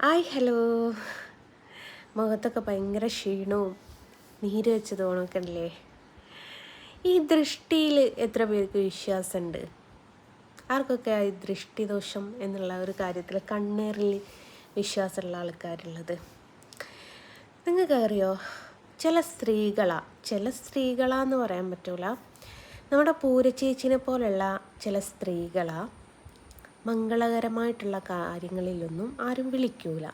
Hi hello. മുഖത്തൊക്കെ ഭയങ്കര ക്ഷീണവും നീര് വെച്ച് തോന്നക്കല്ലേ. ഈ ദൃഷ്ടിയിൽ എത്ര പേർക്ക് വിശ്വാസമുണ്ട്? ആർക്കൊക്കെ ഈ ദൃഷ്ടിദോഷം എന്നുള്ള ഒരു കാര്യത്തിൽ കണ്ണേറിൽ വിശ്വാസമുള്ള ആൾക്കാരുള്ളത്? നിങ്ങൾക്കറിയോ, ചില സ്ത്രീകളാന്ന് പറയാൻ പറ്റൂല, നമ്മുടെ പൂരച്ചേച്ചിനെ പോലുള്ള ചില സ്ത്രീകളാ മംഗളകരമായിട്ടുള്ള കാര്യങ്ങളിലൊന്നും ആരും വിളിക്കൂല.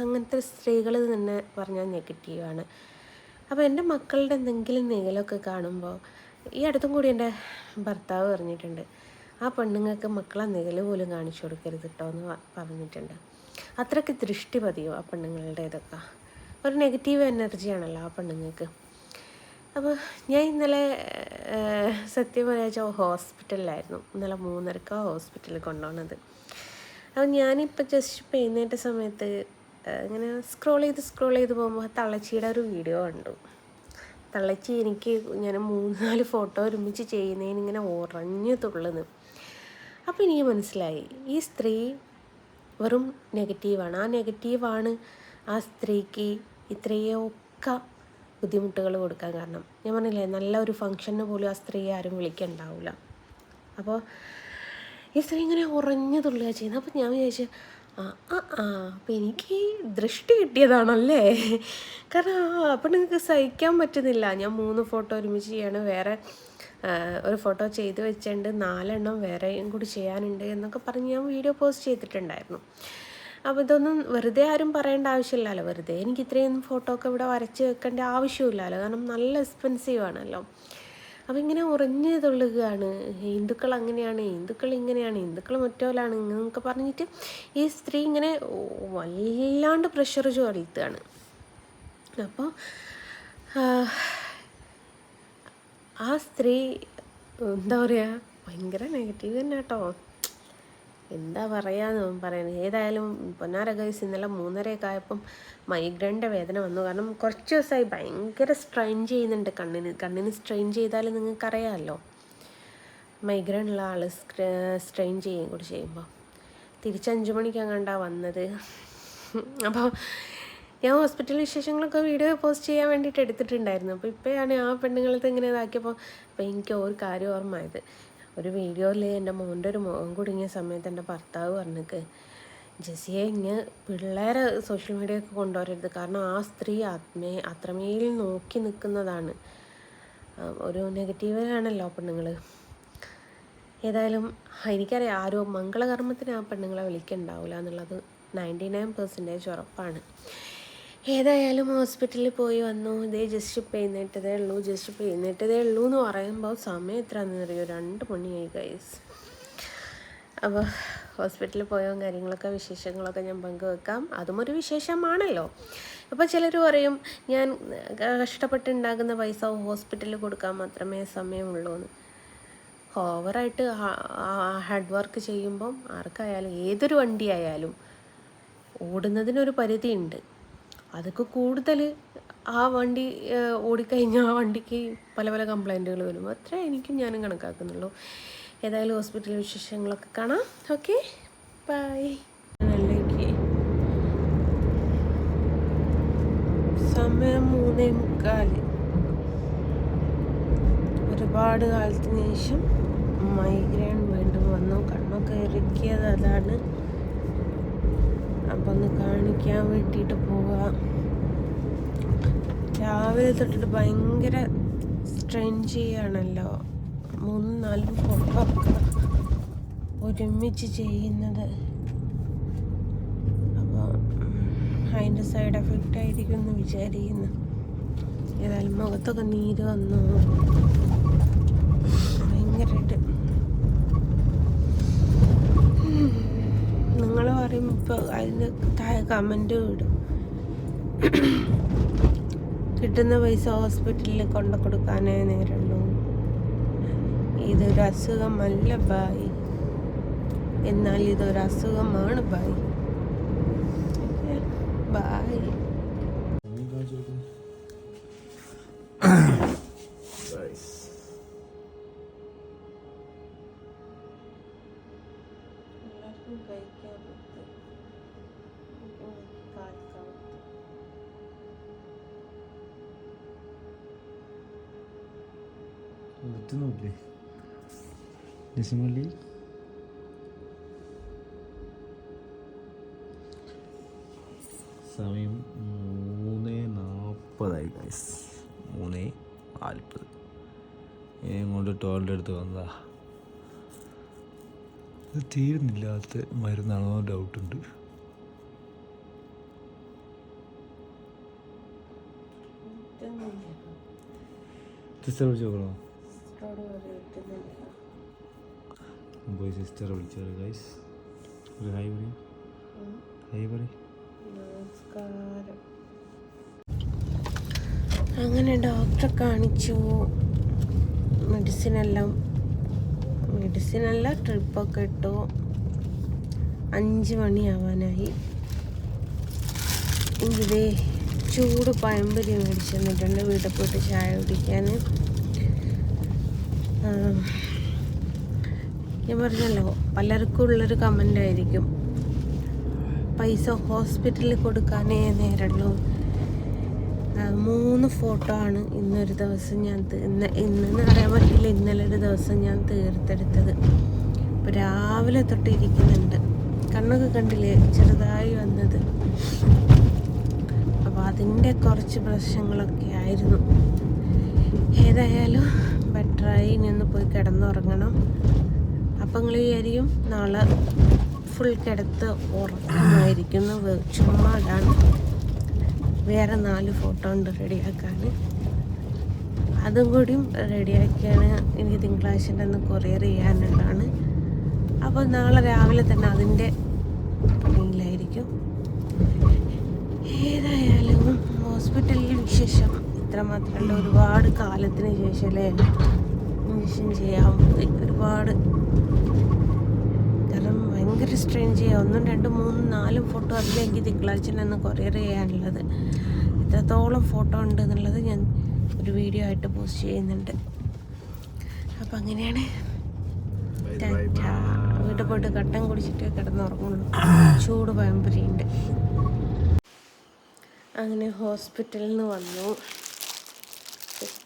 അങ്ങനത്തെ സ്ത്രീകൾ തന്നെ പറഞ്ഞാൽ നെഗറ്റീവാണ്. അപ്പോൾ എൻ്റെ മക്കളുടെ എന്തെങ്കിലും നീലമൊക്കെ കാണുമ്പോൾ, ഈ അടുത്തും കൂടി എൻ്റെ ഭർത്താവ് പറഞ്ഞിട്ടുണ്ട്, ആ പെണ്ണുങ്ങൾക്ക് മക്കളെ നിഴല് പോലും കാണിച്ചു കൊടുക്കരുത് കേട്ടോ എന്ന് പറഞ്ഞിട്ടുണ്ട്. അത്രയ്ക്ക് ദൃഷ്ടി പതിയോ ആ പെണ്ണുങ്ങളുടേതൊക്കെ. ഒരു നെഗറ്റീവ് എനർജിയാണല്ലോ ആ പെണ്ണുങ്ങൾക്ക്. അപ്പോൾ ഞാൻ ഇന്നലെ സത്യം പറയാച്ചാൽ ഹോസ്പിറ്റലിലായിരുന്നു. ഇന്നലെ 3:30 ഹോസ്പിറ്റലിൽ കൊണ്ടുപോകുന്നത്. അപ്പോൾ ഞാനിപ്പോൾ ജസ്റ്റ് എഴുന്നേറ്റ സമയത്ത് ഇങ്ങനെ സ്ക്രോൾ ചെയ്ത് പോകുമ്പോൾ തള്ളച്ചിയുടെ ഒരു വീഡിയോ കണ്ടു. തള്ളച്ചി ഞാൻ 3-4 ഫോട്ടോ ഒരുമിച്ച് ചെയ്യുന്നതിനിങ്ങനെ ഉറഞ്ഞു തുള്ളുന്നു. അപ്പോൾ എനിക്ക് മനസ്സിലായി, ഈ സ്ത്രീ വെറും നെഗറ്റീവാണ്. ആ നെഗറ്റീവാണ് ആ സ്ത്രീക്ക് ഇത്രയൊക്കെ ബുദ്ധിമുട്ടുകൾ കൊടുക്കാൻ കാരണം. ഞാൻ പറഞ്ഞില്ലേ, നല്ല ഒരു ഫംഗ്ഷന് പോലും ആ സ്ത്രീ ആരും വിളിക്കണ്ടാവില്ല. അപ്പോൾ ഈ സ്ത്രീ ഇങ്ങനെ ഉറഞ്ഞു തുള്ളുക ചെയ്യുന്നത്. അപ്പോൾ ഞാൻ വിചാരിച്ചു, അപ്പോൾ എനിക്ക് ദൃഷ്ടി കിട്ടിയതാണല്ലേ. കാരണം അപ്പോൾ നിങ്ങൾക്ക് സഹിക്കാൻ പറ്റുന്നില്ല. ഞാൻ 3 ഫോട്ടോ ഒരുമിച്ച് ചെയ്യാണ്, വേറെ ഒരു ഫോട്ടോ ചെയ്ത് വെച്ചിട്ടുണ്ട്, 4 എണ്ണം വേറെയും കൂടി ചെയ്യാനുണ്ട് എന്നൊക്കെ പറഞ്ഞ് ഞാൻ വീഡിയോ പോസ്റ്റ് ചെയ്തിട്ടുണ്ടായിരുന്നു. അപ്പോൾ ഇതൊന്നും വെറുതെ ആരും പറയേണ്ട ആവശ്യമില്ലല്ലോ. വെറുതെ എനിക്ക് ഇത്രയും ഫോട്ടോ ഒക്കെ ഇവിടെ വരച്ച് വെക്കേണ്ട ആവശ്യമില്ലല്ലോ, കാരണം നല്ല എക്സ്പെൻസീവ് ആണല്ലോ. അപ്പോൾ ഇങ്ങനെ ഉറഞ്ഞു തുള്ളുകയാണ്, ഹിന്ദുക്കൾ അങ്ങനെയാണ്, ഹിന്ദുക്കൾ ഇങ്ങനെയാണ്, ഹിന്ദുക്കൾ മറ്റോലാണ് എന്നൊക്കെ പറഞ്ഞിട്ട് ഈ സ്ത്രീ ഇങ്ങനെ വല്ലാണ്ട് പ്രഷർ ചൊലുത്തുകയാണ്. അപ്പോൾ ആ സ്ത്രീ എന്താ പറയുക, ഭയങ്കര നെഗറ്റീവ് തന്നെ കേട്ടോ. എന്താ പറയുന്നത്. ഏതായാലും പൊന്നാര ഗൈസ്, ഇന്നലെ 3:30 ആയപ്പം മൈഗ്രൈൻ്റെ വേദന വന്നു. കാരണം കുറച്ച് ദിവസമായി ഭയങ്കര സ്ട്രെയിൻ ചെയ്യുന്നുണ്ട് കണ്ണിന് സ്ട്രെയിൻ ചെയ്താൽ നിങ്ങൾക്കറിയാമല്ലോ, മൈഗ്രൈൻ ഉള്ള ആൾ സ്ട്രെയിൻ ചെയ്യുകയും കൂടി ചെയ്യുമ്പോൾ. തിരിച്ച് 5 മണിക്കങ്ങാണ്ടാണ് വന്നത്. അപ്പോൾ ഞാൻ ഹോസ്പിറ്റൽ വിശേഷങ്ങളൊക്കെ വീഡിയോ പോസ്റ്റ് ചെയ്യാൻ വേണ്ടിയിട്ട് എടുത്തിട്ടുണ്ടായിരുന്നു. അപ്പോൾ ഇപ്പോഴാണ് ആ പെണ്ണുങ്ങളത് ഇങ്ങനെ ഇതാക്കിയപ്പോൾ എനിക്ക് ഒരു കാര്യം ഓർമ്മയായത്. ഒരു വീഡിയോയിൽ എൻ്റെ മോൻ്റെ ഒരു മുഖം കുടുങ്ങിയ സമയത്ത് എൻ്റെ ഭർത്താവ് പറഞ്ഞിട്ട്, ജെസ്സിയെ ഇങ്ങനെ പിള്ളേരെ സോഷ്യൽ മീഡിയയൊക്കെ കൊണ്ടുവരരുത്, കാരണം ആ സ്ത്രീ അത്രമേൽ നോക്കി നിൽക്കുന്നതാണ്. ഒരു നെഗറ്റീവിലാണല്ലോ പെണ്ണുങ്ങൾ. ഏതായാലും എനിക്കറിയാം, ആരും മംഗളകർമ്മത്തിന് ആ പെണ്ണുങ്ങളെ വിളിക്കുന്നുണ്ടാവില്ല എന്നുള്ളത് 99% ഉറപ്പാണ്. ഏതായാലും ഹോസ്പിറ്റലിൽ പോയി വന്നു. ഇതേ ജസ്റ്റ് ഇപ്പോൾ എഴുന്നേറ്റതേ ഉള്ളൂ എന്ന് പറയുമ്പോൾ സമയം എത്രയാണെന്ന് അറിയോ, 2 മണിയായി ഗൈസ്. അപ്പോൾ ഹോസ്പിറ്റലിൽ പോയോ കാര്യങ്ങളൊക്കെ വിശേഷങ്ങളൊക്കെ ഞാൻ പങ്കുവെക്കാം. അതും ഒരു വിശേഷമാണല്ലോ. അപ്പോൾ ചിലർ പറയും, ഞാൻ കഷ്ടപ്പെട്ടുണ്ടാകുന്ന പൈസ ഹോസ്പിറ്റലിൽ കൊടുക്കാൻ മാത്രമേ സമയമുള്ളൂ എന്ന്. ഓവറായിട്ട് ഹാർഡ് വർക്ക് ചെയ്യുമ്പം ആർക്കായാലും, ഏതൊരു വണ്ടി ആയാലും ഓടുന്നതിനൊരു പരിധിയുണ്ട്. അതൊക്കെ കൂടുതൽ ആ വണ്ടി ഓടിക്കഴിഞ്ഞാൽ ആ വണ്ടിക്ക് പല കംപ്ലൈൻറ്റുകൾ വരും. അത്രേ ഞാനും കണക്കാക്കുന്നുള്ളൂ. ഏതായാലും ഹോസ്പിറ്റൽ വിശേഷങ്ങളൊക്കെ കാണാം. Okay, bye. സമയം 3:45. ഒരുപാട് കാലത്തിന് ശേഷം മൈഗ്രെയിൻ വീണ്ടും വന്നു. കണ്ണൊക്കെ ഇറുക്കിയത് അതാണ്. അപ്പോൾ ഒന്ന് കാണിക്കാൻ വേണ്ടിയിട്ട് പോവാം. രാവിലെ തൊട്ടിട്ട് ഭയങ്കര സ്ട്രെയിൻ ചെയ്യുകയാണല്ലോ, 3-4 ഫോട്ടോ ഒരുമിച്ച് ചെയ്യുന്നത്. അപ്പോൾ അതിൻ്റെ സൈഡ് എഫക്റ്റ് ആയിരിക്കും എന്ന് വിചാരിക്കുന്നു. ഏതായാലും മുഖത്തൊക്കെ നീര് വന്നു ഭയങ്കരമായിട്ട്. നിങ്ങൾ പറയും ഇപ്പോൾ അതിന് താഴെ കമൻറ്റ് വിടും, കിട്ടുന്ന പൈസ ഹോസ്പിറ്റലിൽ കൊണ്ടു കൊടുക്കാനേ നേരുള്ളൂ, ഇതൊരു അസുഖമല്ല ബായ്, എന്നാൽ ഇതൊരു അസുഖമാണ് ബായ്. ബായ്. കഴിക്കാൻ പറ്റുന്നില്ലേ നിസിമല്ലി? സമയം 3:40 ഗൈസ്. 3:40 കൊണ്ട് ടോയ്ലറ്റ് എടുത്ത് വന്നതാ. ഇത് തീരുന്നില്ലാത്ത മരുന്നാണോ ഡൗട്ടുണ്ട്. സിസ്റ്റർ വിളിച്ച് നോക്കണോ? പോയി സിസ്റ്ററെ വിളിച്ചാൽ ഗൈസ്. ഒരു ഹായ് പറയും. ഹായ് പറയും. നമസ്കാരം. അങ്ങനെ ഡോക്ടറെ കാണിച്ചു. മെഡിസിനെല്ലാം ട്രിപ്പൊക്കെ ഇട്ടു. 5 മണിയാവാനായി. ഇതേ ചൂട് പഴംപൊരി മേടിച്ചു തന്നിട്ടുണ്ട് വീട്ടിൽ പോയിട്ട് ചായ കുടിക്കാൻ. ഞാൻ പറഞ്ഞല്ലോ, പലർക്കും ഉള്ളൊരു കമൻ്റ് ആയിരിക്കും, പൈസ ഹോസ്പിറ്റലിൽ കൊടുക്കാനേ നേരമുള്ളൂ. 3 ഫോട്ടോ ആണ് ഇന്നൊരു ദിവസം ഇന്നെന്ന് അറിയാൻ പറ്റില്ല, ഇന്നലെ ഒരു ദിവസം ഞാൻ തീർത്തെടുത്തത്. ഇപ്പോൾ രാവിലെ തൊട്ട് ഇരിക്കുന്നുണ്ട്. കണ്ണൊക്കെ കണ്ടില്ലേ ചെറുതായി വന്നത്. അപ്പോൾ അതിൻ്റെ കുറച്ച് പ്രശ്നങ്ങളൊക്കെ ആയിരുന്നു. ഏതായാലും ബെറ്ററായി. നിന്ന് പോയി കിടന്നുറങ്ങണം. അപ്പം നിങ്ങൾ വിചാരിക്കും നാളെ ഫുൾ കിടത്ത് ഉറക്കമായിരിക്കുന്നു. ചുമ്മാതാണ്. വേറെ 4 ഫോട്ടോ ഉണ്ട് റെഡിയാക്കാൻ. അതും കൂടിയും റെഡിയാക്കിയാണ് എനിക്ക് തിങ്കളാഴ്ചൻ്റെ അന്ന് കൊറിയർ ചെയ്യാനുള്ളതാണ്. അപ്പോൾ നാളെ രാവിലെ തന്നെ അതിൻ്റെ പണിയിലായിരിക്കും. ഏതായാലും ഹോസ്പിറ്റലിൽ വിശേഷം ഇത്ര മാത്രമല്ല, ഒരുപാട് കാലത്തിന് ശേഷം അല്ലേ ഇഞ്ചക്ഷൻ ചെയ്യാൻ ഒരുപാട്. കാരണം ഭയങ്കര സ്ട്രെയിൻ ചെയ്യുക. 1, 2, 3, 4 ഫോട്ടോ അതിലേക്ക് തിങ്കളാഴ്ച കൊറിയർ ചെയ്യാനുള്ളത്. എത്രത്തോളം ഫോട്ടോ ഉണ്ട് എന്നുള്ളത് ഞാൻ ഒരു വീഡിയോ ആയിട്ട് പോസ്റ്റ് ചെയ്യുന്നുണ്ട്. അപ്പം അങ്ങനെയാണ്. വീട്ടിൽ പോയിട്ട് കട്ടൻ കുടിച്ചിട്ട് കിടന്നുറങ്ങുള്ളൂ. ചൂട് പഴംപൊരിയുണ്ട്. അങ്ങനെ ഹോസ്പിറ്റലിൽ നിന്ന് വന്നു.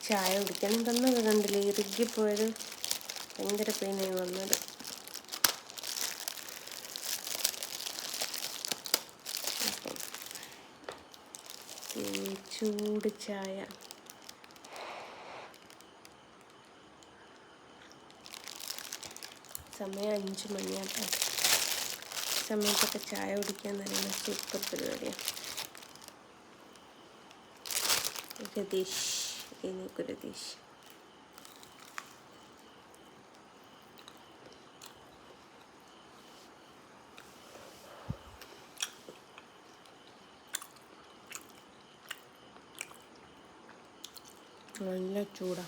ചായ കുടിക്കണം തന്നത് കണ്ടില്ലേ, ഇറുകിപ്പോയത്. ഭയങ്കര പെയിനായി വന്നത്. ചൂട് ചായ. സമയം 5 മണിയാട്ടോ. സമയത്തൊക്കെ ചായ കുടിക്കാൻ നല്ല സൂപ്പർ പരിപാടിയാണ്. രതീഷ്, എനിക്ക് രതീഷ്. നല്ല ചൂടാ.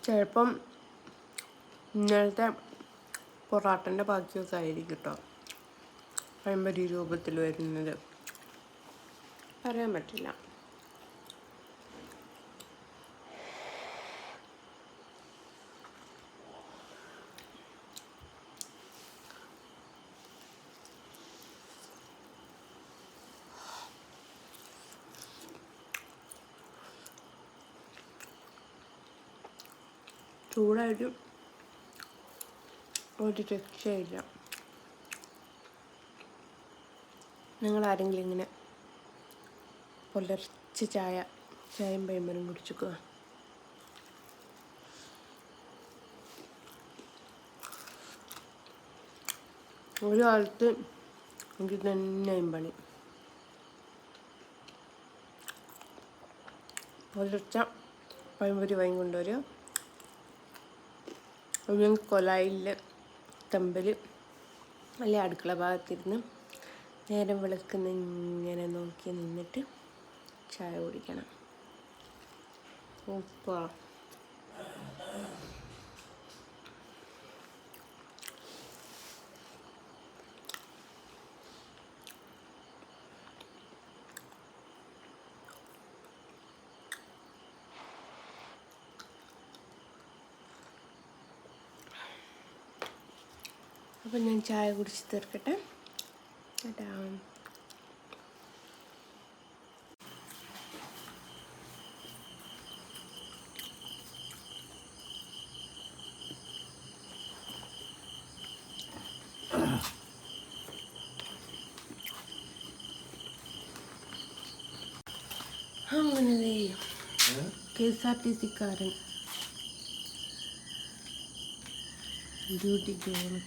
ചിലപ്പം ഇന്നലത്തെ പൊറാട്ടൻ്റെ ബാക്കിയൊക്കെ ആയിരിക്കും കേട്ടോ പഴംപൊരി രൂപത്തിൽ വരുന്നത്. പറയാൻ പറ്റില്ല. ചൂടായിട്ട് ഒരു രക്ഷയില്ല. നിങ്ങളാരെങ്കിലും ഇങ്ങനെ പുലർച്ചെ ചായയും പൈമ്പരും കുടിച്ചിക്കുക. ഒരു കാലത്ത് എനിക്ക് തന്നെയും പണി. പുലർച്ചെ പഴംപൊരി വാങ്ങി കൊണ്ടുവരിക, കൊലായിൽ തമ്പിൽ അല്ലെ അടുക്കള ഭാഗത്തിരുന്ന് നേരം വെളുക്കുന്ന ഇങ്ങനെ നോക്കി നിന്നിട്ട് ചായ കുടിക്കണം. ഉപ്പാ അപ്പം ഞാൻ ചായ കുടിച്ച് തീർക്കട്ടെ. ടാ. അങ്ങനെ KSRTC-ക്കാരൻ ഡ്യൂട്ടിക്ക് പോകുന്നു.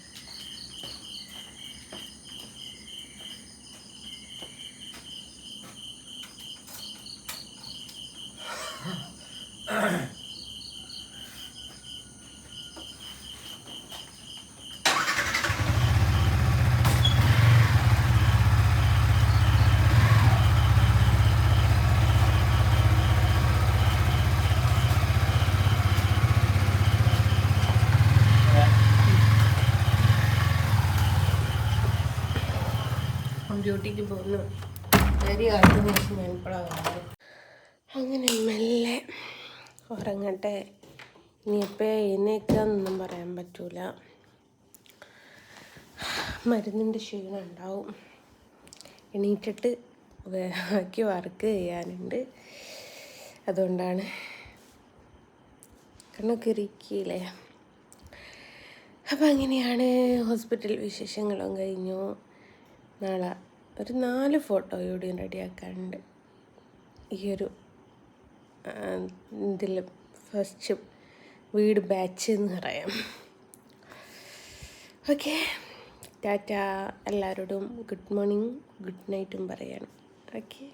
ഡ്യൂട്ടിക്ക് പോകുന്നു. ഒരു കാലത്തിന് ശേഷം ഞാൻ ഇപ്പോഴാണ്. അങ്ങനെ മെല്ലെ ഉറങ്ങട്ടെ. ഇനിയിപ്പോൾ എഴുന്നേക്കാന്നൊന്നും പറയാൻ പറ്റൂല. മരുന്നിൻ്റെ ക്ഷീണം ഉണ്ടാവും. എണീറ്റിട്ട് ബാക്കി വർക്ക് ചെയ്യാനുണ്ട്. അതുകൊണ്ടാണ് കണ്ണൊക്കെ ഇരിക്കില്ലേ. അപ്പം അങ്ങനെയാണ് ഹോസ്പിറ്റൽ വിശേഷങ്ങളും കഴിഞ്ഞു. നാളെ ഒരു 4 ഫോട്ടോ കൂടിയും റെഡിയാക്കാനുണ്ട്. ഈ ഒരു ഇതിൽ ഫസ്റ്റ് വീട് ബാച്ച് എന്ന് പറയാം. ഓക്കെ, ടാറ്റ. എല്ലാവരോടും ഗുഡ് മോർണിംഗ് ഗുഡ് നൈറ്റും പറയണം. ഓക്കെ.